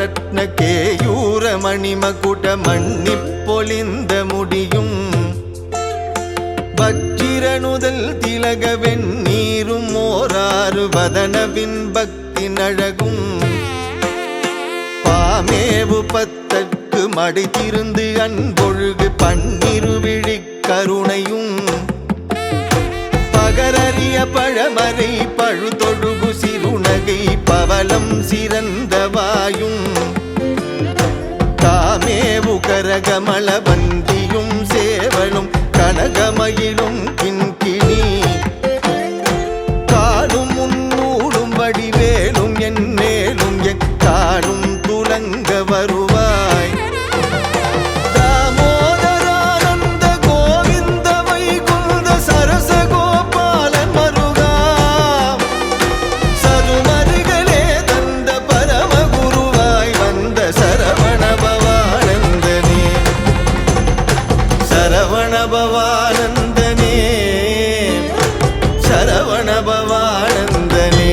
நவரத்ன கேயூர மணிமகுட மன்னிப் பொலிந்த முடியும் வச்சிரனுதல் திலக வெண்ணீரும் ஓராறு வதனவின் பக்தி நழகும் பாமேவு பத்தற்கு மடித்திருந்து அன்பொழுகு பன்னிருவிழி கருணையும் பகரறிய பழமறை பழுதொழுகு சிறுநகை பவலம் சிறந்த வாயும் தாமேவு கரகமள வந்தியும் சேவலும் கனகமயிலும் கிண்கிணி காலும் முன்னூடும் வடிவேலும் என் மேலும் எக்காலும் துலங்க வருவாய் தாமோதரானந்த கோவிந்த வைகுந்த சரசகோபாலன் மருகா சருமருகளே தந்த பரமகுருவாய் வந்த சரவண பவானந்தனே சரவண பவானந்தனே சரவண பவானந்தனே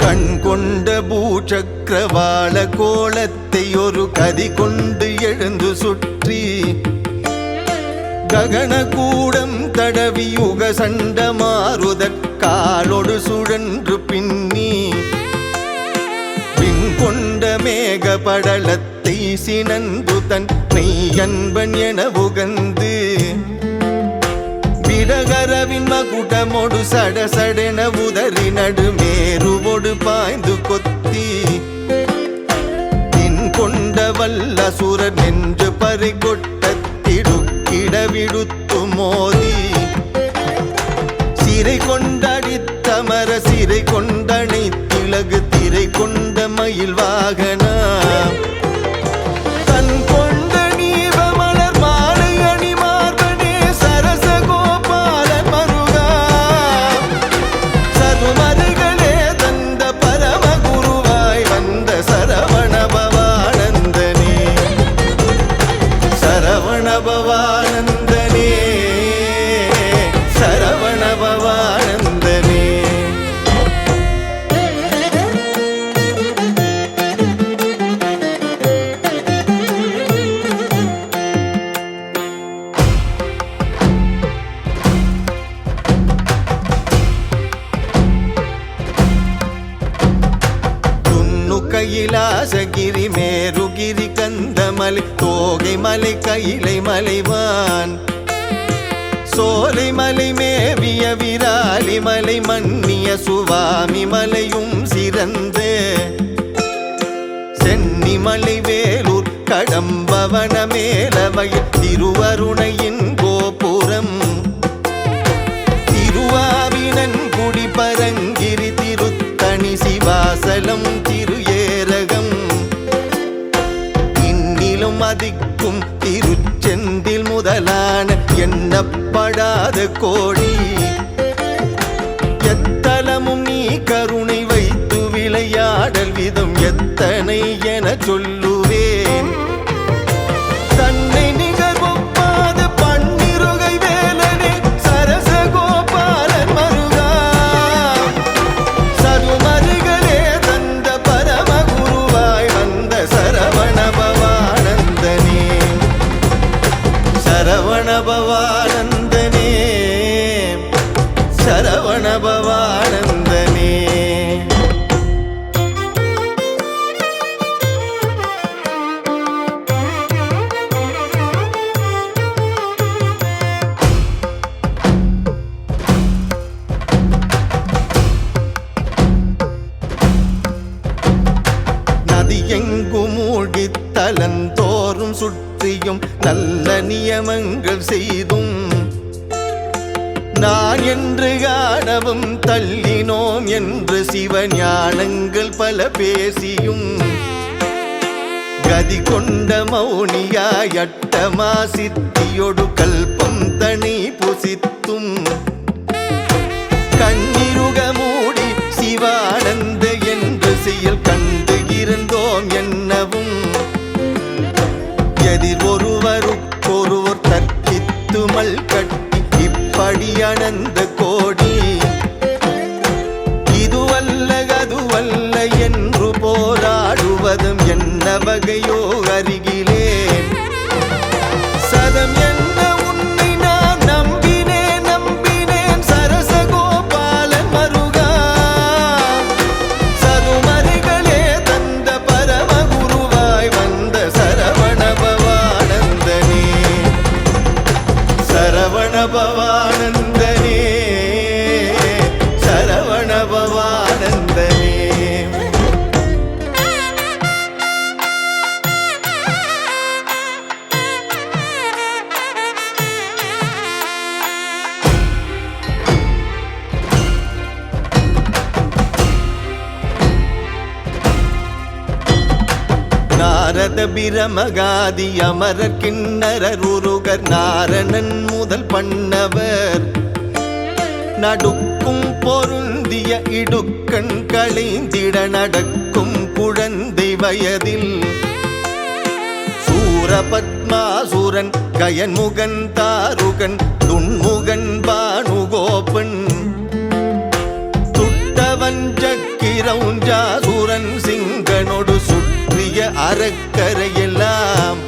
கண் கொண்ட பூச்சக்கரவாள கோலத்தை ஒரு கதி கொண்டு எழுந்து சுற்றி ககன கூடம் தடவி யுக சண்ட மாறுதற் காலொடு சுழன்று பின்னி பின் கொண்ட மேக படலத்தை சினந்து தன் மெய்யன்பன் என உகந்து விடகரவின் மகுடமொடு சடசடென உதறி நடுமேருவொடு பாய்ந்து கொத்தி பின் கொண்ட வல்லசுரர் நின்று பறி கொட்ட திடுக்கிடவிடுத்து மோதி சிறை கொண்டடித்தமர சிறை கொண்டனை திலகு திரை கொண்ட மயில் வாகனா தன் கொண்ட நீவமலர் மாலை அணிமார்பனே சரசகோபாலன் மருகா சருமருகளே தந்த பரமகுருவாய் வந்த சரவண பவானந்தனே சரவண பவானந்தனே சரவண பவானந்தனே கைலாசகிரி மேருகிரி கந்தமலை தோகை மலை கைலை மலைவான் சோலை மலை மேவிய விராலி மலை மன்னிய சுவாமி மலையும் சிறந்த சென்னி மலை வேலூர் கடம்பவன மேலவையில் திருவருணையின் கோபுரம் திருவாவினன் குடி பரங்கிரி திருத்தணி சிவாசலம் திரு ஏரகம் இன்னிலும் அதிக்கும் திருச்செந்தில் முதலான எண்ணப்படாத கோடி எத்தலமும் நீ கருணை வைத்து விளையாடல் விதம் எத்தனை என சொல்லுவேன் தன்னை நிகர் ஒப்பாத பன்னிருகை வேலனே சரசகோபாலன் மருகா சருமருகளே தந்த பரமகுருவாய் வந்த சரவண பவானந்தனே சரவண பவானந்தனே சரவண பவானந்தனே தலந்தோறும் சுற்றியும் நல்ல நியமங்கள் செய்தும் நான் என்று காணவும் தள்ளினோம் என்று சிவஞானங்கள் பல பேசியும் கதி கொண்ட மௌனியாய் அட்டமா சித்தியொடு கல்பம் தனி புசித்தும் கண்ணிருக மூடி சிவானந்த என்ற கண்டு இருந்தோம் என்னவும் எதிர் ஒருவருக்கொருவர் தற்கித்துமல் கட்டி இப்படி அனந்த கோடி இதுவல்ல அதுவல்ல என்று போராடுவதும் என்ன வகையோ அருகிலேன் சதம் என்ன உன்னை நான் நம்பினேன் நம்பினேன் சரசகோபாலன் மருகா சதுமறைகளே தந்த பரமகுருவாய் வந்த சரவணபவானந்தனே சரவணபவானந்தனே சரவணபவானந்தனே நாரத பிரமகாதி அமரர் கிண்ணரர் உருகர் நாரணன் முதல் பண்ணவர் நடுக்கும் பொருந்திய இடுக்கண் களைந்திட நடக்கும் குழந்தை வயதில் சூரபத்மாசுரன் கயன்முகன் தாருகன் துன்முகன் பானுகோபன் துட்டவன் சக்கிரவுஞ்சாசுரன் சிங்கனோடு சுற்றிய அறக்கரையெல்லாம்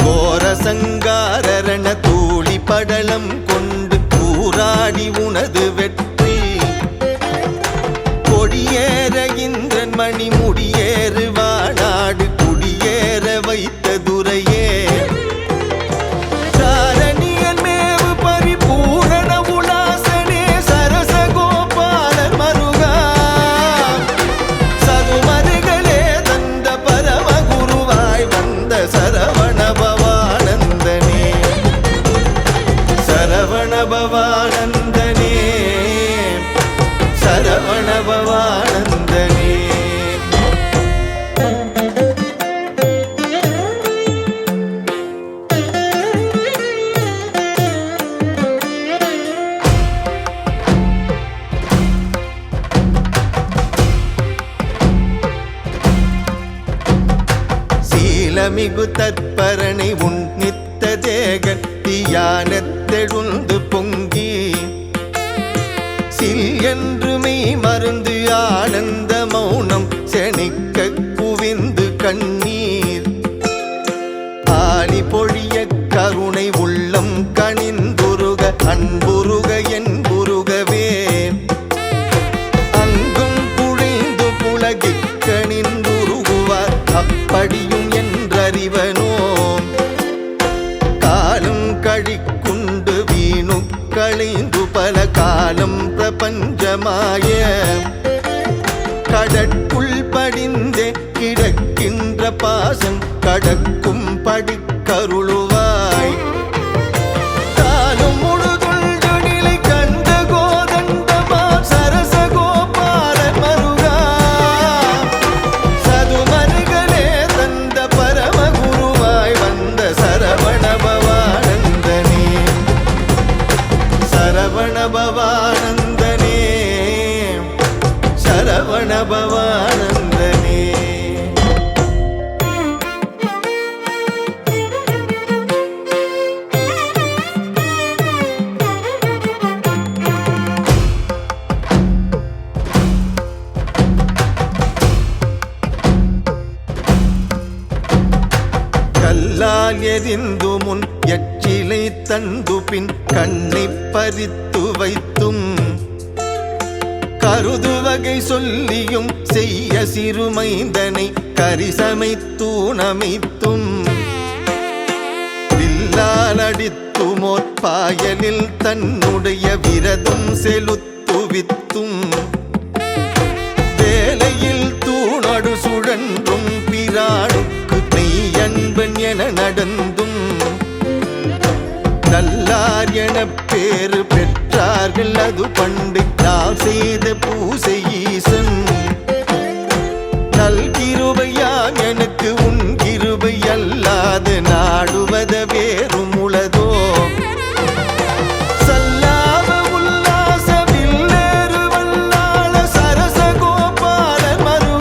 கோர சங்காரண தூளி படலம் கொண்டு கூராடி உனது வெற்றி கொடியேற இந்திரன் மணி முடியேறு வானாடு குடியேற வைத்த துரையே தாரணியன் மேவு பரிபூரண உலாசனே சரசகோபாலன் மருகா சதுமருகளே தந்த பரமகுருவாய் வந்த சரவணபவானந்தனே சரவணபவானந்தனே சரவணபவானந்தனே சீலமிகு தற்பரனை உன் நித்த தேகன் தியானத்தெழுந்து பொங்கி சில் என்று மெய் மருந்து ஆனந்த மௌனம் செணிக்க குவிந்து கண்ணீர் ஆணி பொழிய கருணை உள்ளம் கனிந்துருக அன்புருக என்புருகவே அங்கும் குழைந்து புலகிக் கணிந்துருகுவார் அப்படியும் என்றறிவனோ காலம் கழிக்குண்டு வீணு களைந்து பல காலம் பிரபஞ்சமாய கடற்குள் படிந்தே கிடக்கின்ற பாசம் கடக்கும் படிக்கருளுவாய் காலம் முழுதுண்டு நிலை கண்ட கோதண்டமா சரசகோபாலன் மருகா சதுமருகளே தந்த பரமகுருவாய் வந்த சரவணபவானந்தனே சரவணபவானந்தனே சரவணபவானந்தனே கல்லால் எரிந்து முன் எச்சிலை தந்து பின் கண்ணை பறித்து வைத்தும் கருது வகை சொல்லியும் செய்ய சிறுமைந்தனை கரிசமைத்தூணமைத்தும் வில்லால் அடித்துமோர் பாயலில் தன்னுடைய விரதம் செலுத்துவித்தும் வேலையில் தூணடு சுழன்றும் பிரானுக்கு நெய் அன்பன் என நடந்தும் நல்லார் எனப் பேறு பெற்றார்கள் அது பண்டு நான் செய்த பூசை ஈசன் நல் கிருபையாம் எனக்கு உன் கிருபை அல்லாது நாடுவத வேறும் உளதோ சல்லாப உல்லாச வில்லேறு வல்லாள சரசகோபாலன் மருகா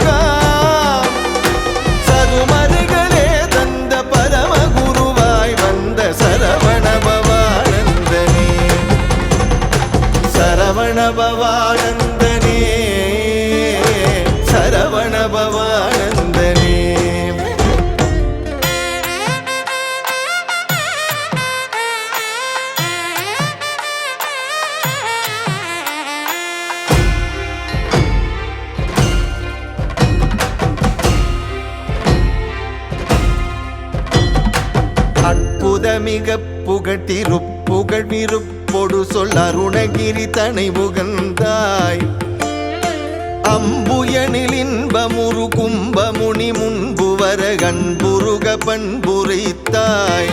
மிக புகழ் விருப்பொடு சொல் அருணகிரி தனை உகந்தாய் அம்புயனில் இன்பமுரு கும்பமுனி முன்பு வர கண்புருக பண்புரைத்தாய்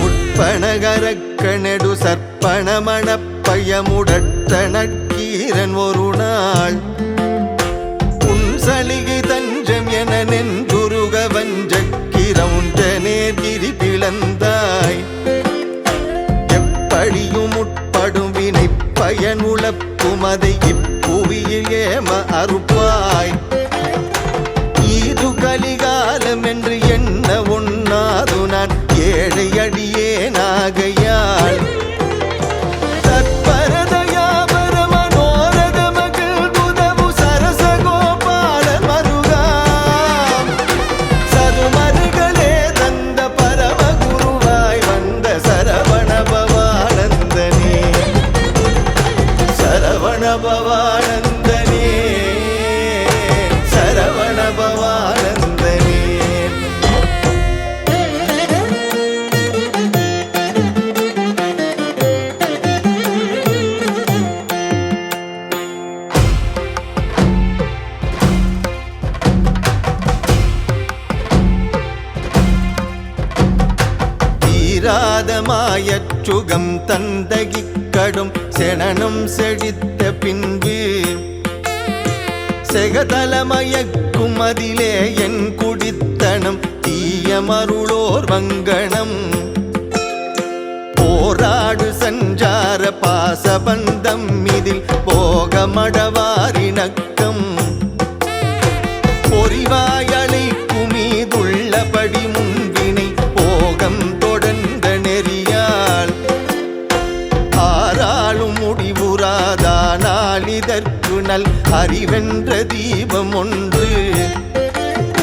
உட்பனகரக்கணடு சற்பணமணப்பயமுடற்ற நக்கீரன் ஒரு நாள் உன்சலிகை தஞ்சம் என நென்றுருக வஞ்சக்கிரவுன்ற நேர்கிரி பிளந்தாய் எப்படியும் உட்படும் வினை பயனுழப்பும் அதை இப்புவியில் ஏம அறுப்பாய் ஈது கலிகாலம் என்று எண்ண உண்ணாது நான் ஏழை அடியேனாகையால் பவானந்தனே சரவண பவானந்தனே தீராதமாயற் சுகம் தந்தகிக்கடும் செனனும் செழித்த பின்பு செகதலமயக்கும் அதிலே என் குடித்தனம் தீயமருளோர் வங்கணம் போராடு சஞ்சார பாசபந்தம் இதில் போகமடவாரிணக்கம் பொறிவாயலை குமீதுள்ளபடி முன்வினை போகம் தொடர்ந்த நெறியால் ஆறாளும் முடிவுறாதானால் இதற்கு நல் அறிவென்ற தீபம் ஒன்று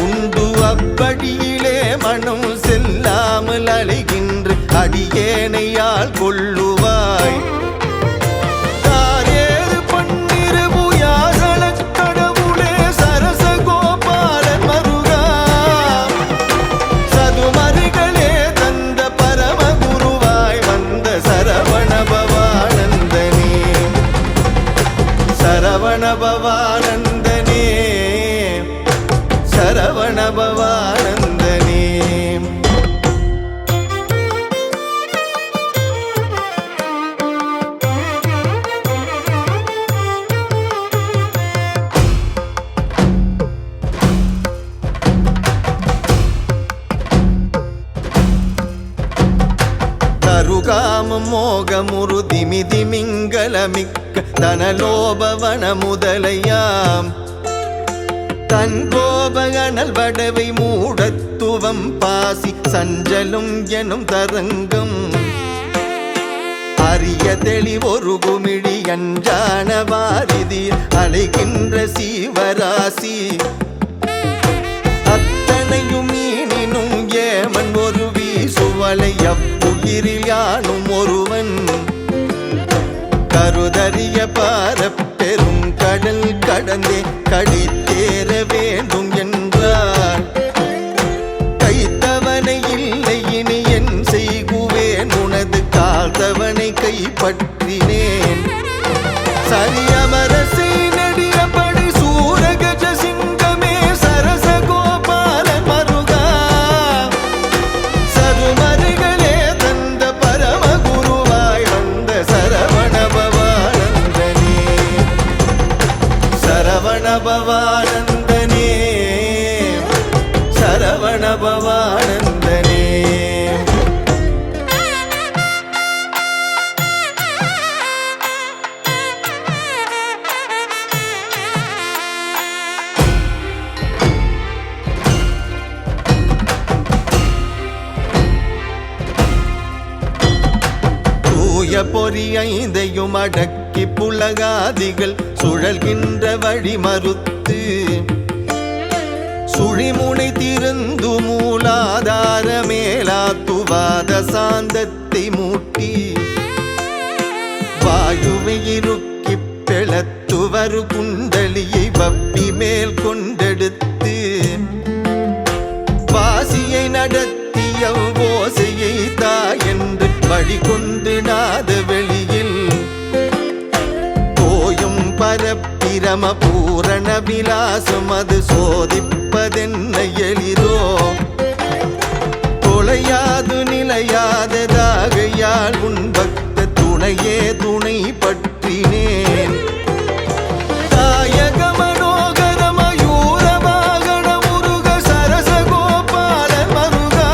உண்டு அவ்வழியிலே மனம் செல்லாமல் அலைகின்ற அடியேனையால் கொள்ளுவாய் சரவண பவானந்தனே சரவண பவானந்தனே தருகாமம் மோகமுரு திமிதிமிங்கலமிக்க தனலோபவன முதலையாம் தன் கோபகணல் வடவை மூடத்துவம் பாசி சஞ்சலும் எனும் தரங்கம் அரிய தெளிவொரு குமிழி அஞ்சான வாரிதில் அலைகின்ற சீவராசி அத்தனையும் மீனினும் ஏமன் ஒரு வீசுவலை அப்புயிரில் யானும் ஒருவன் கருதறிய பாரப்பெரும் கடல் கடந்தே கடித்தேற வேண்டும் என்றார் கைத்தவனை இல்லை இனி என் செய்குவேன் உனது கால்தவனை கைப்பற்றினேன் சரியமரசை நடியபடி சூரகஜ சிங்கமே சரச கோபாலன் மருகா சருமருகளே தந்த பரமகுருவாய் வந்த சரவண பவானந்தனே சரவண பவானந்தனே சரவண பவானந்தனே பொறி ஐந்தையும் அடக்கி புலகாதிகள் சுழல்கின்ற வழி மறுத்து சுழிமுனை திருந்து மூலாதார மேலாத்துவாத சாந்தத்தை மூட்டி வாயுவை இறுக்கி பிளத்துவரு குண்டலியை வப்பி மேல் கொண்டெடுத்து வாசியை நடத்திய ஓசையை மரண விலாசம் அது சோதிப்பதென்ன எளிதோ தொலையாது நிலையாததாகையால் உன் பக்த துணையே துணை பற்றினேன் தாயக மனோகர மயூர வாகன முருக சரச கோபால மருகா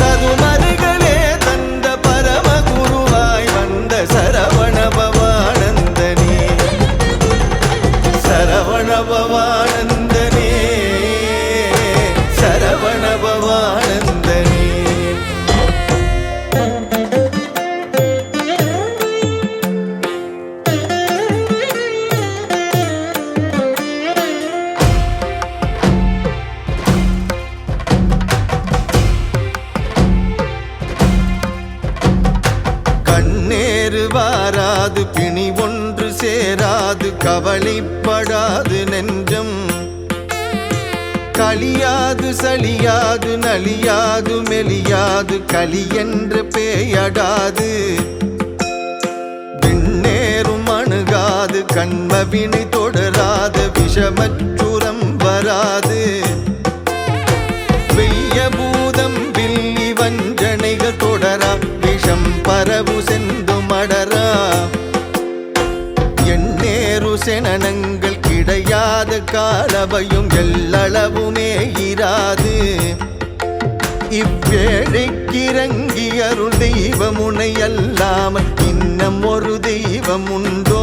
சதுமருகளே தந்த பரம குருவாய் வந்த சரவண பவானந்தனே சரவண பவானந்தனே சரவண பவானந்தனே கண்ணேறு வாராது பிணி ஒன்று சேராது கவலைப்படாது நெஞ்சம் களியாது சலியாது நலியாது மெலியாது களி என்ற பேயடாது விண்ணேறும் அணுகாது கண்ம வினை தொடராது விஷமச்சுரம் வராது வெய்ய பூதம் வில்லி வஞ்சனைகள் தொடரா விஷம் பரவு செந்து மடரா எண்ணேறு செனனங்கள் கிடையாத காலவையும் எல்லளவுமே இராது இவ்வேழைக்கிறங்கி அருள் தெய்வமுனை அல்லாமல் இன்னும் ஒரு தெய்வம் உண்டோ